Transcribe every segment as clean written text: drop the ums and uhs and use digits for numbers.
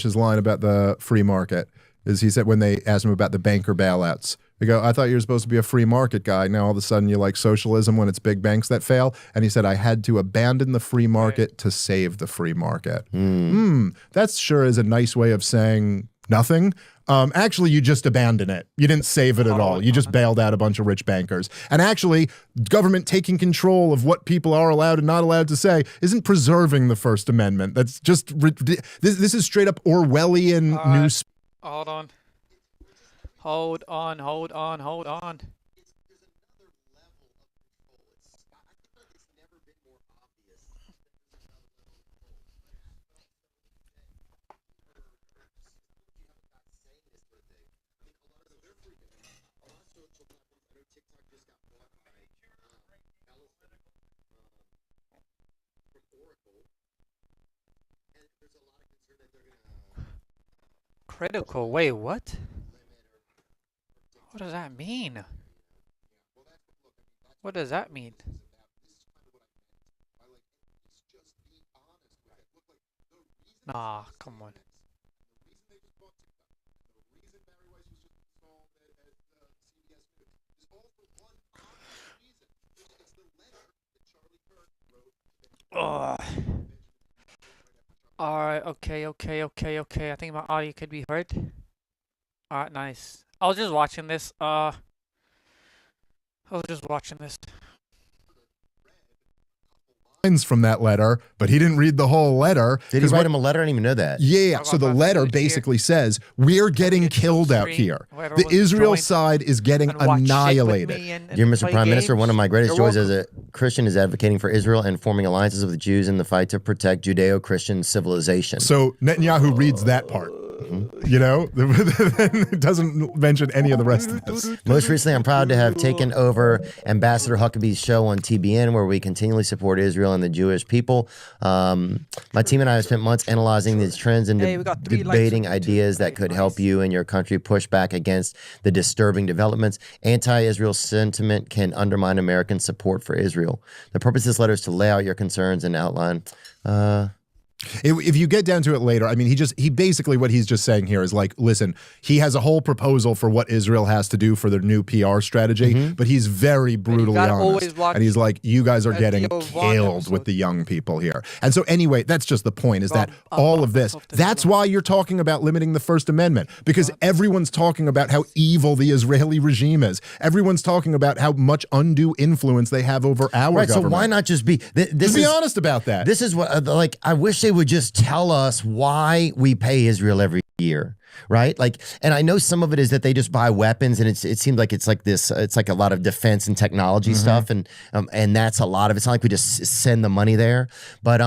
his line about the free market is he said when they asked him about the banker bailouts, they go, I thought you were supposed to be a free market guy. Now all of a sudden you like socialism when it's big banks that fail. And he said, I had to abandon the free market to save the free market. That sure is a nice way of saying nothing. Actually, you just abandon it. You didn't save it at all. You just bailed out a bunch of rich bankers. And actually, government taking control of what people are allowed and not allowed to say isn't preserving the First Amendment. That's just, this is straight up Orwellian news. Hold on. Hold on, hold on, hold on. Critical, wait, what? What does that mean? What does that mean? Nah, come on. Ugh. Alright, okay. I think my audio could be heard. Alright, nice. I was just watching this. From that letter, but he didn't read the whole letter. Did he write him a letter? I didn't even know that. Yeah, so the letter basically says, we're getting killed out here. The Israel side is getting annihilated. Dear Mr. Prime Minister, one of my greatest joys as a Christian is advocating for Israel and forming alliances with the Jews in the fight to protect Judeo-Christian civilization. So Netanyahu reads that part. You know, it doesn't mention any of the rest of this. Most recently, I'm proud to have taken over Ambassador Huckabee's show on TBN, where we continually support Israel and the Jewish people. My team and I have spent months analyzing these trends and debating ideas that could help you and your country push back against the disturbing developments. Anti-Israel sentiment can undermine American support for Israel. The purpose of this letter is to lay out your concerns and outline. If you get down to it later, I mean, he basically what he's just saying here is like, listen, he has a whole proposal for what Israel has to do for their new PR strategy, but he's very brutally honest. And he's like, you guys are getting killed with the young people here. And so anyway, that's just the point is that all of this, that's why you're talking about limiting the First Amendment, because everyone's talking about how evil the Israeli regime is. Everyone's talking about how much undue influence they have over our government. So why not just be, just be honest about that. This is what, like, I wish they would just tell us why we pay Israel every year, right? Like, and I know some of it is that they just buy weapons, and it seems like it's like this, it's like a lot of defense and technology stuff, and that's a lot of it. It's not like we just send the money there, but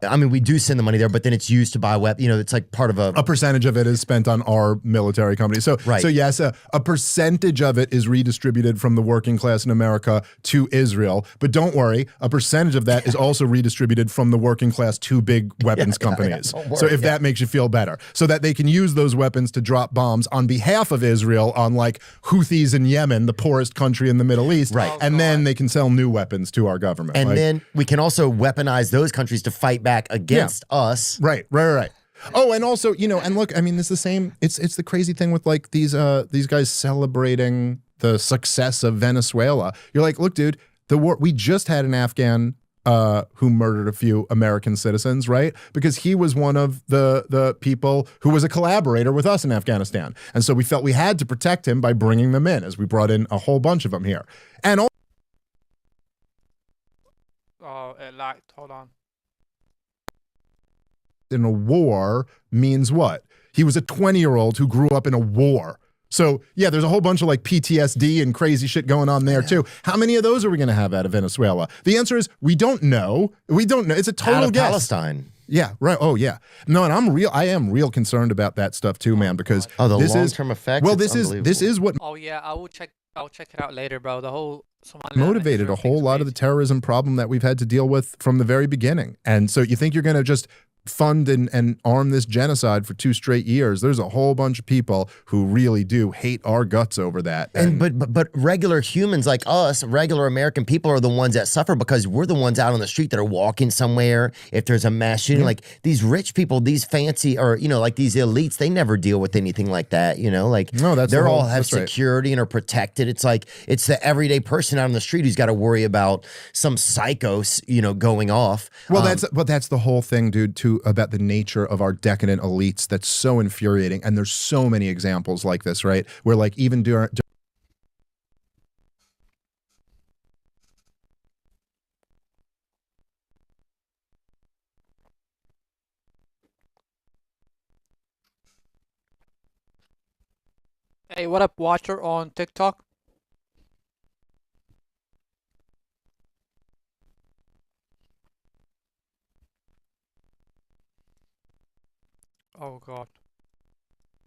I mean, we do send the money there, but then it's used to buy weapons. You know, it's like part of a percentage of it is spent on our military company. So, so yes, a percentage of it is redistributed from the working class in America to Israel. But don't worry, a percentage of that is also redistributed from the working class to big weapons companies. So if that makes you feel better, so that they can use those weapons to drop bombs on behalf of Israel on like Houthis in Yemen, the poorest country in the Middle East. And then they can sell new weapons to our government. And then we can also weaponize those countries to fight back against us. Right. Oh, and also, you know, and look, I mean, it's the same. It's the crazy thing with like these guys celebrating the success of Venezuela. You're like, look, dude, the war. We just had an Afghan who murdered a few American citizens, right? Because he was one of the people who was a collaborator with us in Afghanistan, and so we felt we had to protect him by bringing them in, as we brought in a whole bunch of them here. And it lagged. Hold on. In a war means what? He was a 20-year-old who grew up in a war. So yeah, there's a whole bunch of like PTSD and crazy shit going on there too. How many of those are we going to have out of Venezuela? The answer is we don't know. We don't know. It's a total guess. Palestine. Yeah, right. Oh yeah. No, and I am real concerned about that stuff too, man, because the long-term effects. Well, this is what. Oh yeah, I will check it out later, bro. The whole motivated a whole lot of the terrorism problem that we've had to deal with from the very beginning. And so you think you're going to just fund and arm this genocide for 2 straight years? There's a whole bunch of people who really do hate our guts over that. And but regular humans like us, regular American people, are the ones that suffer because we're the ones out on the street that are walking somewhere. If there's a mass shooting, like these rich people, these fancy, or like these elites, they never deal with anything like that. Like they're all have security and are protected. It's like it's the everyday person out on the street who's got to worry about some psychos, going off. Well, that's the whole thing, dude. Too, about the nature of our decadent elites that's so infuriating, and there's so many examples like this, right, where like even during Hey, what up, watcher on TikTok? Oh God.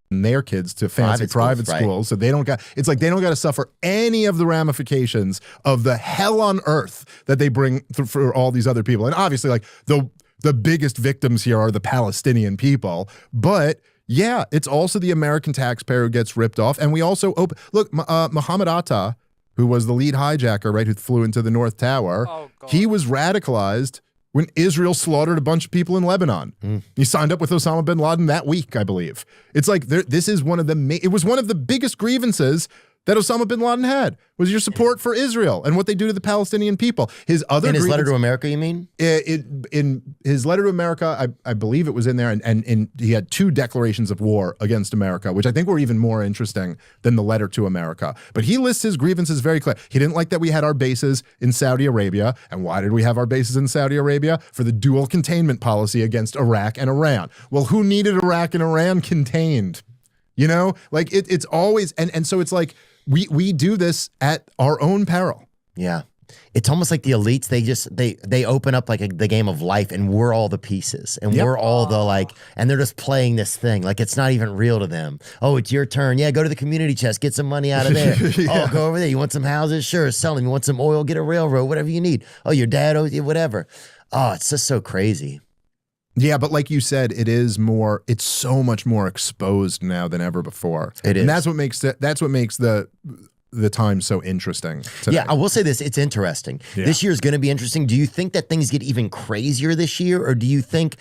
their kids to fancy private schools, so they don't got, it's like they don't got to suffer any of the ramifications of the hell on earth that they bring for all these other people. And obviously, like the biggest victims here are the Palestinian people, but yeah, it's also the American taxpayer who gets ripped off. And we also look, Muhammad Atta, who was the lead hijacker, right, who flew into the North Tower, he was radicalized when Israel slaughtered a bunch of people in Lebanon. He signed up with Osama bin Laden that week, I believe. It's like this is one of the it was one of the biggest grievances that Osama bin Laden had, was your support for Israel and what they do to the Palestinian people. His other in his letter to America, you mean? In his letter to America, I believe it was in there, and he had 2 declarations of war against America, which I think were even more interesting than the letter to America. But he lists his grievances very clear. He didn't like that we had our bases in Saudi Arabia. And why did we have our bases in Saudi Arabia? For the dual containment policy against Iraq and Iran. Well, who needed Iraq and Iran contained? Like it's always, and so it's like, we do this at our own peril. Yeah. It's almost like the elites, they open up like the game of life, and we're all the pieces, and we're all the and they're just playing this thing like it's not even real to them. Oh, it's your turn. Yeah, go to the community chest, get some money out of there. Oh, go over there. You want some houses? Sure, sell them. You want some oil? Get a railroad, whatever you need. Oh, your dad owes you, whatever. Oh, it's just so crazy. Yeah, but like you said, it's so much more exposed now than ever before. It is. And that's what makes the time so interesting today. Yeah, I will say this, it's interesting. Yeah. This year is going to be interesting. Do you think that things get even crazier this year, or do you think,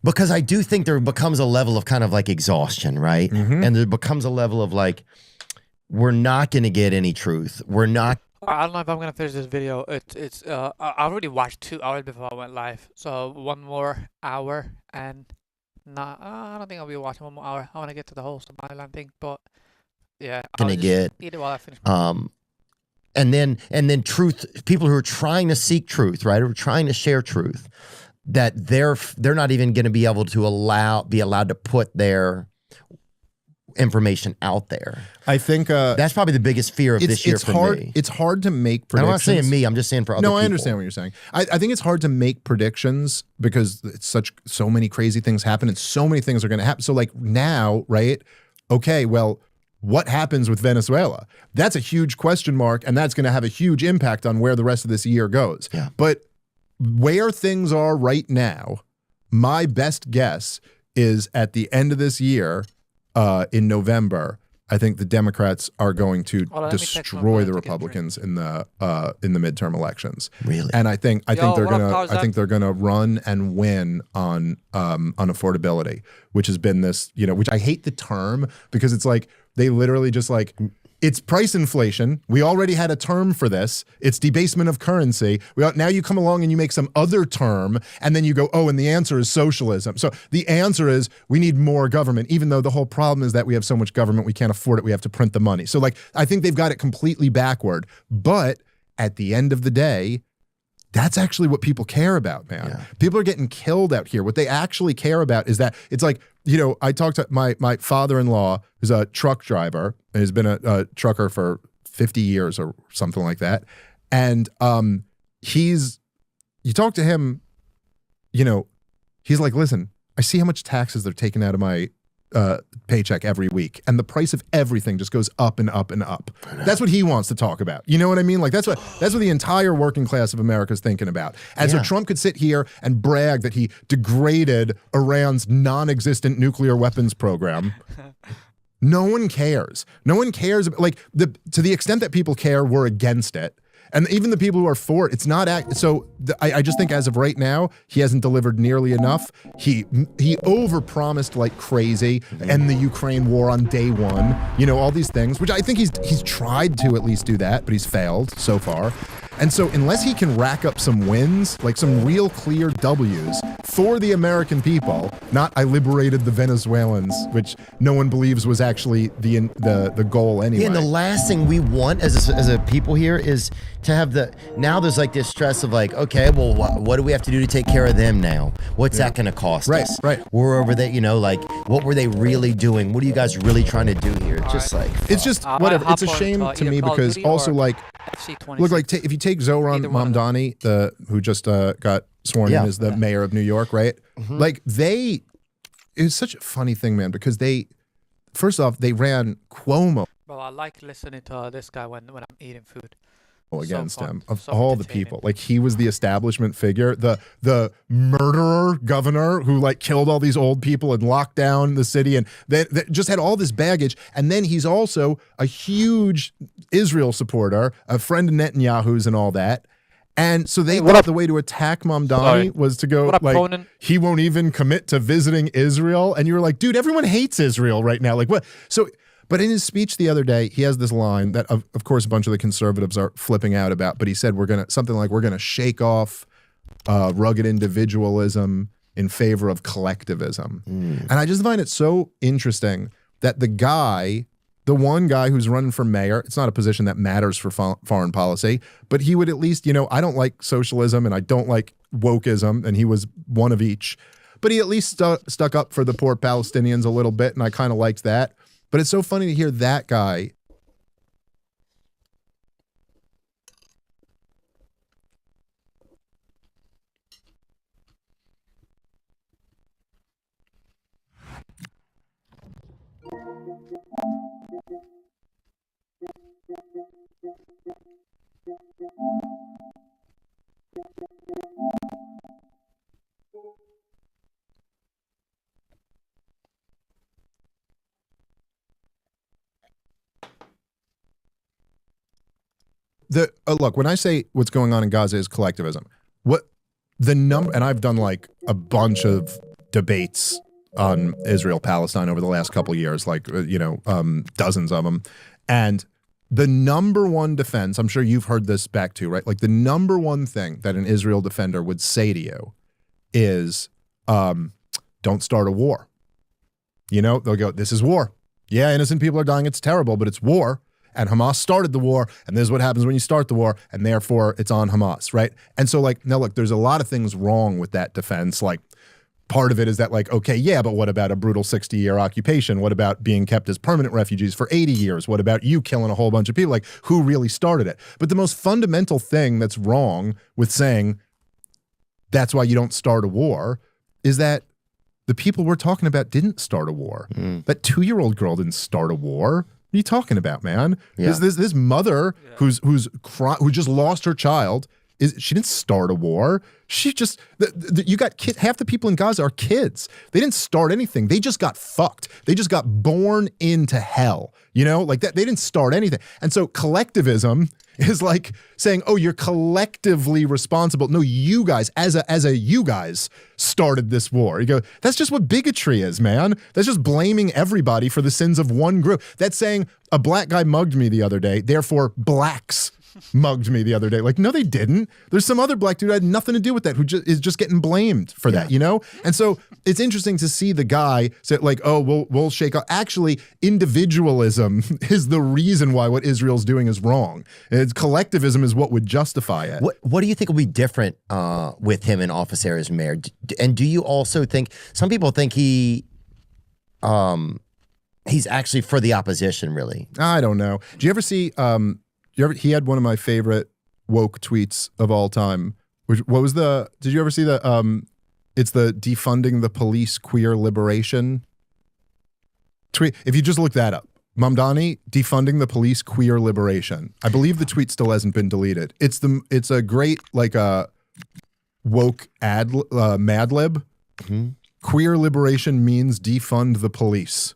because I do think there becomes a level of kind of like exhaustion, right? And there becomes a level of like, we're not going to get any truth. We're not. I don't know if I'm gonna finish this video. I already watched 2 hours before I went live, so 1 more hour, and I don't think I'll be watching 1 more hour. I want to get to the whole Somaliland thing, but yeah, gonna get eat it while I finish. And then truth. People who are trying to seek truth, right, or trying to share truth, that they're not even going to be able to be allowed to put their information out there. I think that's probably the biggest fear of this year for me. It's hard to make predictions. I'm not saying me, I'm just saying for other people. No, I understand what you're saying. I think it's hard to make predictions because it's so many crazy things happen and so many things are going to happen. So like now, right? Okay, well, what happens with Venezuela? That's a huge question mark, and that's going to have a huge impact on where the rest of this year goes. Yeah. But where things are right now, my best guess is at the end of this year, in November, I think the Democrats are going to destroy the Republicans in the midterm elections. Really? And I think they're gonna run and win on affordability, which has been this, which I hate the term because it's like they literally just like, it's price inflation. We already had a term for this. It's debasement of currency. Now you come along and you make some other term, and then you go, oh, and the answer is socialism. So the answer is we need more government, even though the whole problem is that we have so much government, we can't afford it. We have to print the money. So like, I think they've got it completely backward. But at the end of the day, that's actually what people care about, man. Yeah. People are getting killed out here. What they actually care about is that it's like, I talked to my father-in-law, who's a truck driver and has been a trucker for 50 years or something like that. And you talk to him, he's like, listen, I see how much taxes they're taking out of my paycheck every week, and the price of everything just goes up and up and up. That's what he wants to talk about. You know what I mean? Like that's what the entire working class of America is thinking about. And so Trump could sit here and brag that he degraded Iran's non-existent nuclear weapons program. No one cares. No one cares. Like to the extent that people care, we're against it. And even the people who are for it, it's not I just think as of right now, he hasn't delivered nearly enough. He overpromised like crazy, end the Ukraine war on day one. You know, all these things, which I think he's tried to at least do that, but he's failed so far. And so unless he can rack up some wins, like some real clear W's for the American people, not I liberated the Venezuelans, which no one believes was actually the goal anyway. Yeah, and the last thing we want as a people here is to have now there's like this stress of like, okay, well, what do we have to do to take care of them now? What's that going to cost us? Right. We're over there, you know, like what were they really doing? What are you guys really trying to do here? It's just like, it's just whatever. It's a shame to me because also like, look, like if you take Zohran Mamdani, who just got sworn in as the mayor of New York, right? Like it's such a funny thing, man, because first off, they ran Cuomo. Bro, I like listening to this guy when I'm eating food. Against him of all the people, like he was the establishment figure, the murderer governor who like killed all these old people and locked down the city, and they just had all this baggage. And then he's also a huge Israel supporter, a friend of Netanyahu's and all that. And so they thought the way to attack Mamdani was to go like he won't even commit to visiting Israel. And you were like, dude, everyone hates Israel right now. Like what? So. But in his speech the other day, he has this line that, of course, a bunch of the conservatives are flipping out about. But he said we're going to shake off rugged individualism in favor of collectivism. And I just find it so interesting that the one guy who's running for mayor, it's not a position that matters for foreign policy, but he would at least, you know, I don't like socialism and I don't like wokeism, and he was one of each. But he at least stuck up for the poor Palestinians a little bit, and I kind of liked that. But it's so funny to hear that guy. Look, when I say what's going on in Gaza is collectivism, and I've done like a bunch of debates on Israel-Palestine over the last couple of years, like, dozens of them. And the number one defense, I'm sure you've heard this back too, right? Like the number one thing that an Israel defender would say to you is, don't start a war. You know, they'll go, this is war. Yeah, innocent people are dying. It's terrible, but it's war. And Hamas started the war, and this is what happens when you start the war, and therefore it's on Hamas, right? And so like, now look, there's a lot of things wrong with that defense. Like part of it is that like, okay, yeah, but what about a brutal 60-year occupation? What about being kept as permanent refugees for 80 years? What about you killing a whole bunch of people? Like who really started it? But the most fundamental thing that's wrong with saying that's why you don't start a war is that the people we're talking about didn't start a war. That 2-year-old girl didn't start a war. What are you talking about, man? Yeah. This mother who just lost her child, she didn't start a war. She just you got kids. Half the people in Gaza are kids. They didn't start anything. They just got fucked. They just got born into hell. You know, like that. They didn't start anything. And so collectivism is like saying, oh, you're collectively responsible. No, you guys, as a you guys started this war. You go, that's just what bigotry is, man. That's just blaming everybody for the sins of one group. That's saying a black guy mugged me the other day, therefore blacks mugged me the other day. Like, no, they didn't. There's some other black dude who had nothing to do with that, who is just getting blamed for that, you know? And so it's interesting to see the guy say like, oh, we'll shake up. Actually, individualism is the reason why what Israel's doing is wrong. It's collectivism is what would justify it. What do you think will be different with him in office there as mayor? And do you also think, some people think he's actually for the opposition, really? I don't know. Do you ever see, he had one of my favorite woke tweets of all time. Did you ever see the, it's the defunding the police queer liberation Tweet. If you just look that up, Mamdani defunding the police, queer liberation. I believe the tweet still hasn't been deleted. It's a great like a woke Mad Lib. Mm-hmm. Queer liberation means defund the police.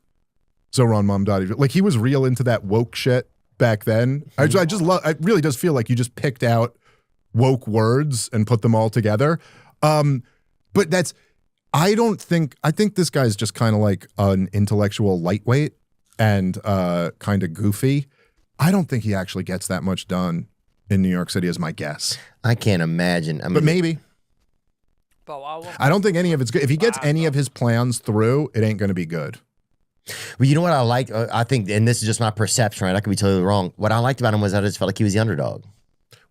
Zoran Mamdani, like he was real into that woke shit back then. I just love. It really does feel like you just picked out woke words and put them all together. But that's. I think this guy's just kind of like an intellectual lightweight and kind of goofy. I don't think he actually gets that much done in New York City, is my guess. I can't imagine. I mean, but maybe. I don't think any of it's good. If he gets any of his plans through, it ain't going to be good. Well, you know what I like? I think, and this is just my perception, right? I could be totally wrong. What I liked about him was I just felt like he was the underdog.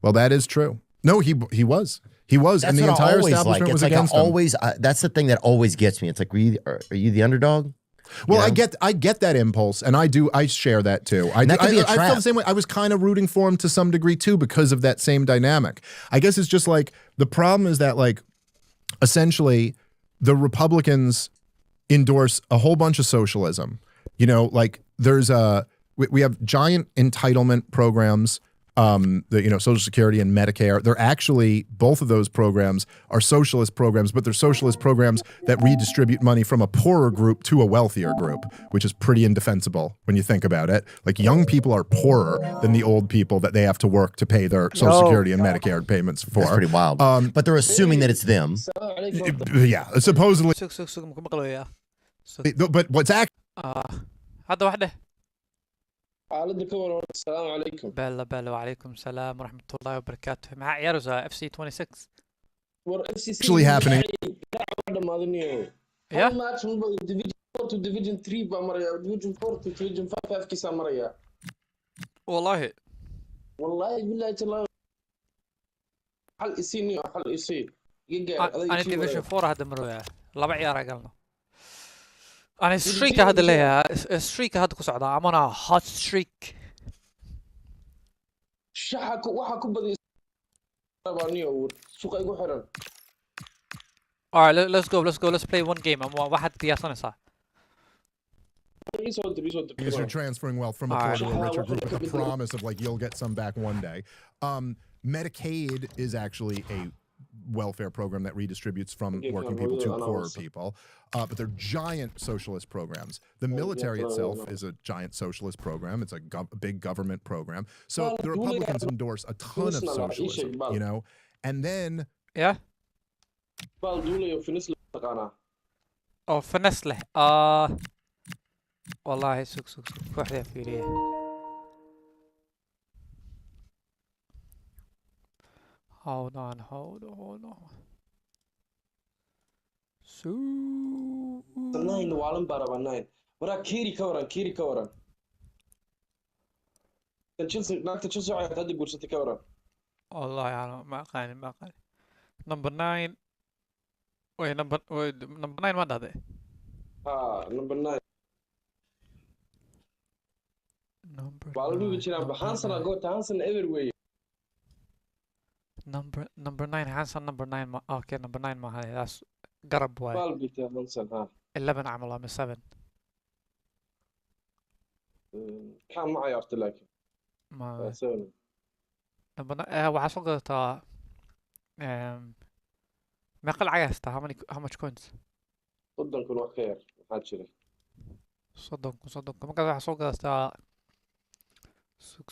Well, that is true. No, he was. He was, and the entire establishment was against him. That's the thing that always gets me. It's like, are you the underdog? Well, I get that impulse, and I share that too. I feel the same way. I was kind of rooting for him to some degree too because of that same dynamic. I guess it's just like the problem is that like essentially the Republicans endorse a whole bunch of socialism. You know, like there's we have giant entitlement programs. Social Security and Medicare, they're actually, both of those programs are socialist programs, but they're socialist programs that redistribute money from a poorer group to a wealthier group, which is pretty indefensible when you think about it. Like young people are poorer than the old people that they have to work to pay their Social Security and Medicare payments for. That's pretty wild. But they're assuming that it's them. Yeah, supposedly. But what's actually... السلام عليكم. بلا وعليكم السلام ورحمة الله وبركاته. مع يارزا FC 26. Actually happening. Yeah. Division 4 to Division 3 بمريا. Division 4 to Division 5 كيس مريا. والله بالله تلا. حل إسيني حل إسي. أنا Division 4 هذا مرويا. لبع يارا قالنا. أنا streak هذا اللي هي streak هذا كسعدا عمنا hot streak. شحك وحكو بدي ربانيو سوق يقول حرام. Alright, let's go. Let's play one game. واحد بياسنا صح. Because you're transferring wealth from a poor to a richer group with the promise of like you'll get some back one day. Medicaid is actually a welfare program that redistributes from working people to poorer people, but they're giant socialist programs. The military itself is a giant socialist program. It's a big government program. So the Republicans endorse a ton of socialism, you know, and then فنسله والله سوق واحدة فيريه. Hold on. Nine walan baraba nine. Wara kiri kawaran. Nakta Chelsea waxay hadda guursatay kawaran. والله يعني ما قاني. Number 9. Wait, number 9 ما هذا. Number 9. Balu bichina Hansen Hansen everywhere. Number 9 Hansen number 9 okay number 9 ما هذا that's قرب وايد. بالبيت هانسن 11 عملها من 7. كان معي عرفت لكن. ما. وحصل تا ما قل عيستا how much coins. صدق كل وقت خير حد شري. صدق ما قد حصل تا. سوق.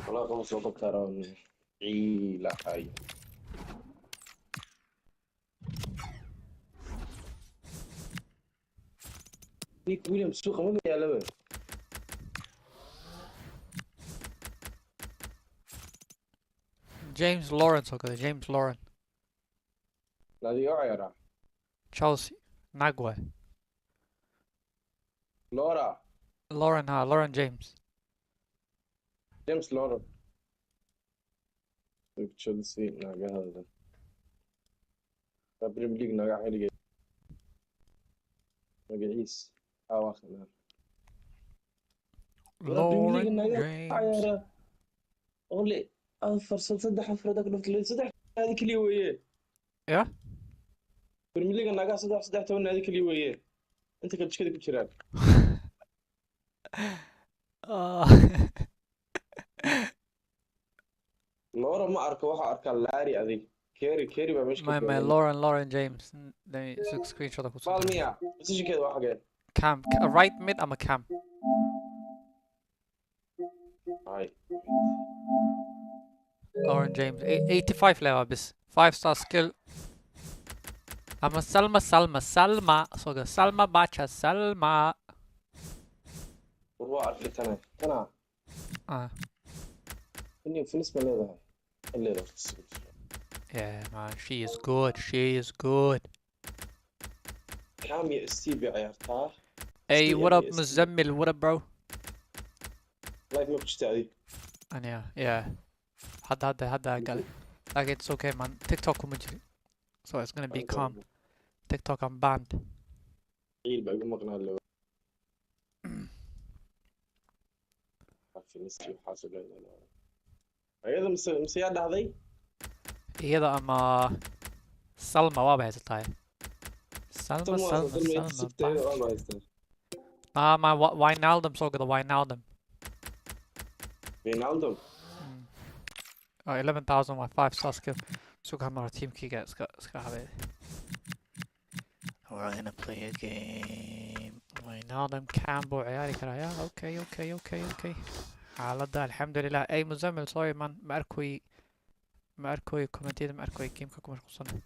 والله 5 صوت ترى لا هاي. نيك ويليام سوق ما بيعلبه. James Lawrence okay James Lawrence. لا دي عيرة. Chelsea Nagua. Lauren James. James Lauren. Chelsea naga hada. Premier League naga xiliga. Magaciis awaakhna. Lauren James. Only فرصة صدح أفرادك نفتح صدح هذه كلية وياه. Yeah. Premier League naga صدح تونا هذه كلية وياه. انت كنت كذا كتير لورا ما اركا waxa arkaa laari adig keeri baa meesha ka my Lauren James they screenshot ku soo balmiya positionkeeda waa xagee cam right mid ama cam ay Lauren James 85 level bis 5-star skill ama Salma soga Salma bacha Salma waa arkay tana inni finis ma leedahay yeah man she is good كام يا استيبي عيارتها hey what up Muzammil what up bro لايك ما بتشتغلي أنا yeah هذا قال like it's okay man TikTok مجري so it's gonna be calm TikTok I'm banned عيل بقى مقنع له في نسي وحاسب لنا هذا مسياد هذي هذا أما سلمى وابع هاي سلمى ما واينالدم صوق ده واينالدم 11,000 مع 5-star skill سوق هالمرة تيم كيكا اسكا حبيبي we're gonna play a game واينالدم كامبو عيالي كرايا اوكي حالة الحمد لله اي مزمل سوري man ما اركوي كومنتيد ما اركوي جيم كوكو مشخصنا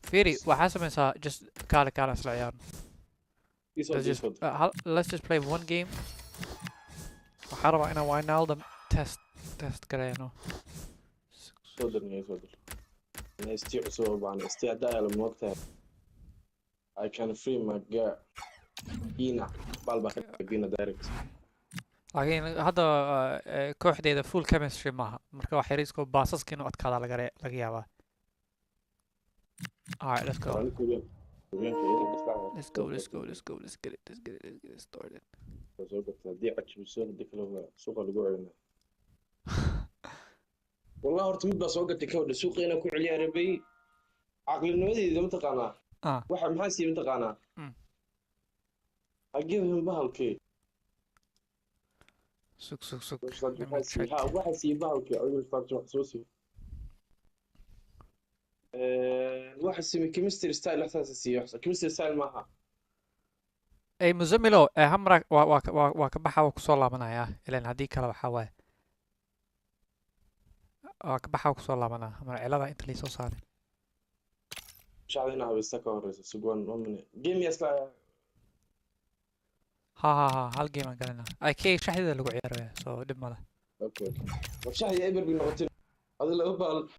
فيري وحاسب انسا just كالا سلعيان let's just play one game وحارب انا واينالدم تست كرايانو صدرني انا استيعصوا عن استعداء لما وقتها I can free my girl بينا بالبا بينا دايركت لكن هذا كوحديدا full chemistry maaha marka wax yariisko baasaska inuu adkaada laga yaabaa alright let's go let's get it started والله horta mid baa soo gatay kawdha suuqeena ku celiya rabay aqlinimadeeda ma taqaanaa waxa maxaa sii ma taqaanaa I give him bahalkee سوق واحد سي باوكي أول فترة خصوصي واحد سي كيمستري ستايل أساسي يحصل كيمستري ستايل معها أي مزملو همرك وكبحة وكسولة منايا إلين هديك كلا بحواي وكبحة وكسولة منا همر على أنت لي صار مش عارفين بيستكوا سجون من جيم يسلا ها هالجيم قالنا اي كي شحذا لو عياره سو دب ماله اوكي وشحذا ايبر بالنقطتين هذا اللي